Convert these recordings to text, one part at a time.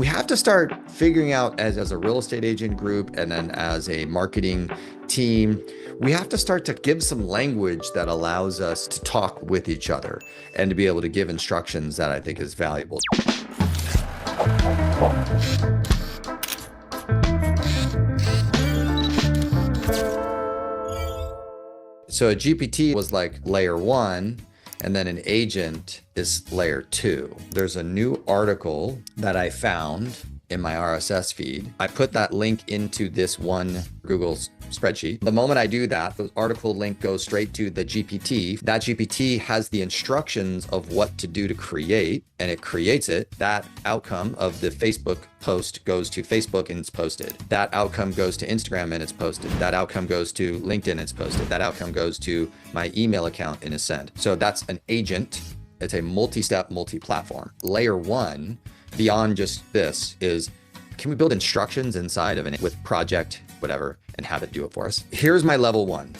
We have to start figuring out as a real estate agent group and then as a marketing team, we have to start to give some language that allows us to talk with each other and to be able to give instructions that I think is valuable. So a GPT was like layer one, and then an agent is layer two. There's a new article that I found in my RSS feed. I put that link into this one Google spreadsheet. The moment I do that, the article link goes straight to the GPT. That GPT has the instructions of what to do to create, and it creates it. That outcome of the Facebook post goes to Facebook and it's posted. That outcome goes to Instagram and it's posted. That outcome goes to LinkedIn and it's posted. That outcome goes to my email account and is sent. So that's an agent. It's a multi-step, multi-platform. Layer one, beyond just this, is can we build instructions inside of it with project, whatever, and have it do it for us? Here's my level one.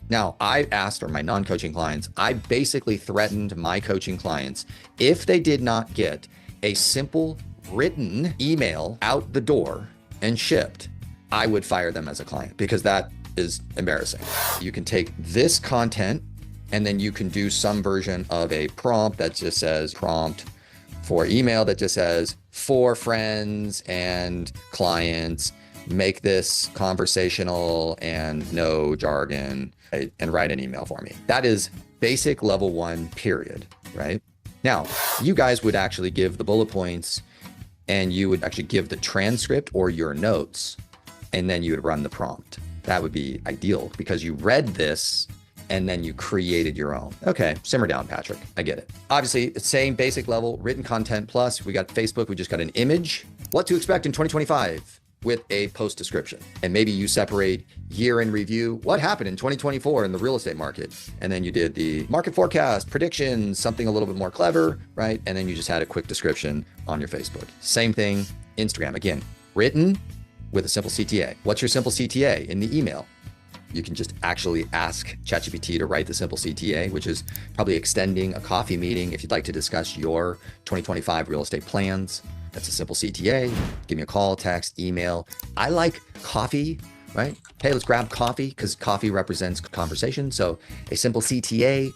Now, I asked, or my non-coaching clients, I basically threatened my coaching clients, if they did not get a simple written email out the door and shipped, I would fire them as a client because that is embarrassing. You can take this content and then you can do some version of a prompt that just says prompt for email that just says for friends and clients, make this conversational and no jargon, right? And write an email for me. That is basic level one, period, right? Now, you guys would actually give the bullet points and you would actually give the transcript or your notes, and then you would run the prompt. That would be ideal because you read this and then you created your own. Okay, simmer down, Patrick. I get it. Obviously, same basic level, written content plus. We got Facebook, we just got an image. What to expect in 2025 with a post description. And maybe you separate year in review, what happened in 2024 in the real estate market. And then you did the market forecast, predictions, something a little bit more clever, right? And then you just had a quick description on your Facebook. Same thing, Instagram. Again, written with a simple CTA. What's your simple CTA in the email? You can just actually ask ChatGPT to write the simple CTA, which is probably extending a coffee meeting if you'd like to discuss your 2025 real estate plans. That's a simple CTA. Give me a call, text, email. I like coffee, right? Hey, let's grab coffee because coffee represents conversation. So a simple CTA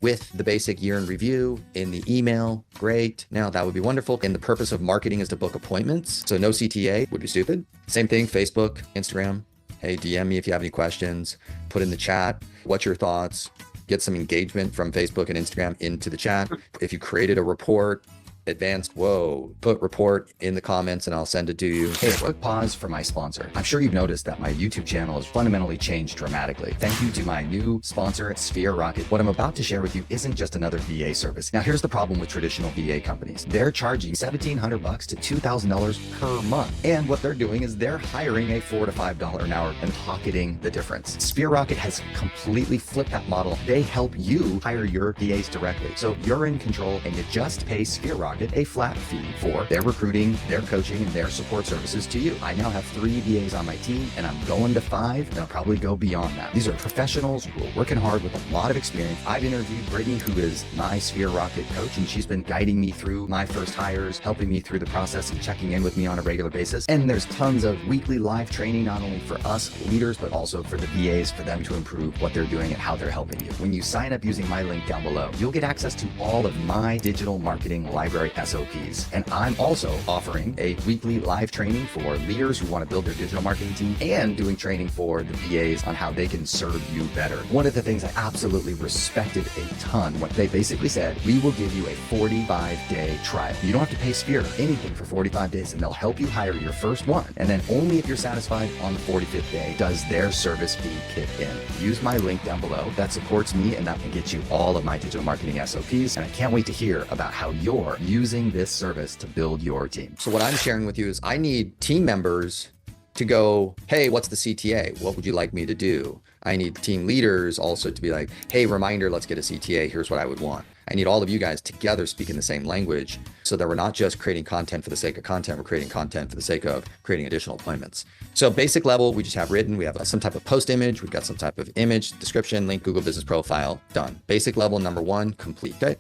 with the basic year in review in the email, great. Now that would be wonderful. And the purpose of marketing is to book appointments. So no CTA would be stupid. Same thing, Facebook, Instagram. Hey, DM me if you have any questions, put in the chat. What's your thoughts? Get some engagement from Facebook and Instagram into the chat. If you created a report, advanced, put report in the comments and I'll send it to you. Hey, a quick pause for my sponsor. I'm sure you've noticed that my YouTube channel has fundamentally changed dramatically. Thank you to my new sponsor, Sphere Rocket. What I'm about to share with you isn't just another VA service. Now, here's the problem with traditional VA companies. They're charging $1,700 to $2,000 per month. And what they're doing is they're hiring a $4 to $5 an hour and pocketing the difference. Sphere Rocket has completely flipped that model. They help you hire your VAs directly. So you're in control and you just pay Sphere Rocket a flat fee for their recruiting, their coaching, and their support services to you. I now have 3 VAs on my team and I'm going to 5 and I'll probably go beyond that. These are professionals who are working hard with a lot of experience. I've interviewed Brittany, who is my Sphere Rocket coach, and she's been guiding me through my first hires, helping me through the process and checking in with me on a regular basis. And there's tons of weekly live training, not only for us leaders, but also for the VAs, for them to improve what they're doing and how they're helping you. When you sign up using my link down below, you'll get access to all of my digital marketing library SOPs. And I'm also offering a weekly live training for leaders who want to build their digital marketing team and doing training for the VAs on how they can serve you better. One of the things I absolutely respected a ton, what they basically said, we will give you a 45-day trial. You don't have to pay Sphere anything for 45 days and they'll help you hire your first one. And then only if you're satisfied on the 45th day does their service fee kick in. Use my link down below. That supports me and that can get you all of my digital marketing SOPs. And I can't wait to hear about how you're using this service to build your team. So what I'm sharing with you is I need team members to go, hey, what's the CTA? What would you like me to do? I need team leaders also to be like, hey, reminder, let's get a CTA. Here's what I would want. I need all of you guys together speaking the same language so that we're not just creating content for the sake of content, we're creating content for the sake of creating additional appointments. So basic level, we just have written, we have some type of post image, we've got some type of image, description, link, Google business profile, done. Basic level number 1, complete. Okay.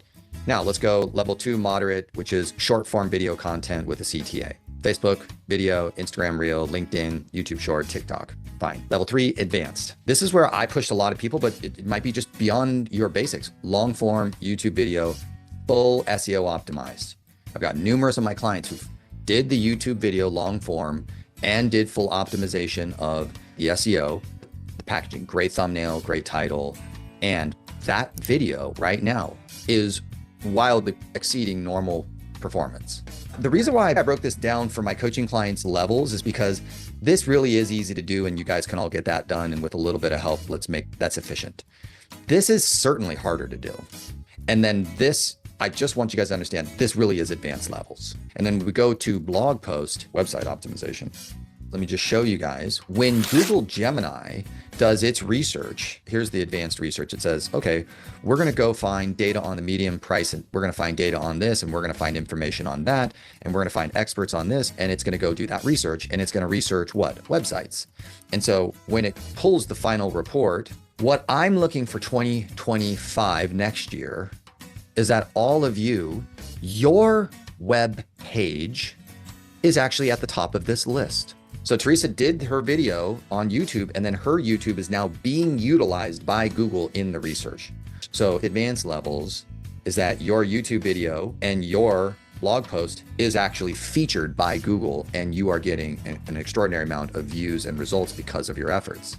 Now let's go level 2, moderate, which is short form video content with a CTA. Facebook, video, Instagram Reel, LinkedIn, YouTube Short, TikTok. Fine. Level 3, advanced. This is where I pushed a lot of people, but it might be just beyond your basics. Long form, YouTube video, full SEO optimized. I've got numerous of my clients who did the YouTube video long form and did full optimization of the SEO, the packaging, great thumbnail, great title. And that video right now is wildly exceeding normal performance. The reason why I broke this down for my coaching clients levels is because this really is easy to do and you guys can all get that done. And with a little bit of help, let's make that sufficient. This is certainly harder to do. And then this, I just want you guys to understand, this really is advanced levels. And then we go to blog post, website optimization. Let me just show you guys. When Google Gemini does its research, here's the advanced research. It says, okay, we're going to go find data on the medium price, and we're going to find data on this, and we're going to find information on that, and we're going to find experts on this, and it's going to go do that research, and it's going to research what? Websites. And so when it pulls the final report, what I'm looking for 2025 next year is that all of you, your web page is actually at the top of this list. So Teresa did her video on YouTube, and then her YouTube is now being utilized by Google in the research. So advanced levels is that your YouTube video and your blog post is actually featured by Google, and you are getting an extraordinary amount of views and results because of your efforts.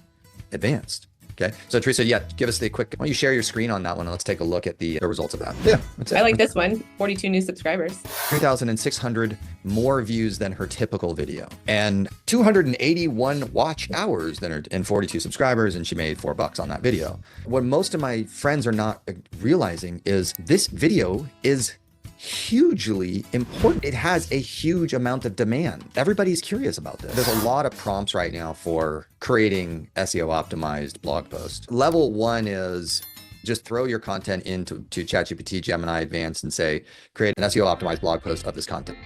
Advanced. Okay. So Teresa, yeah, give us the quick, why don't you share your screen on that one and let's take a look at the results of that. Yeah, that's it. I like this one, 42 new subscribers. 3,600 more views than her typical video and 281 watch hours than her, and 42 subscribers. And she made $4 on that video. What most of my friends are not realizing is this video is hugely important. It has a huge amount of demand. Everybody's curious about this. There's a lot of prompts right now for creating SEO optimized blog posts. Level 1 is just throw your content into ChatGPT, Gemini Advanced, and say, create an SEO optimized blog post of this content.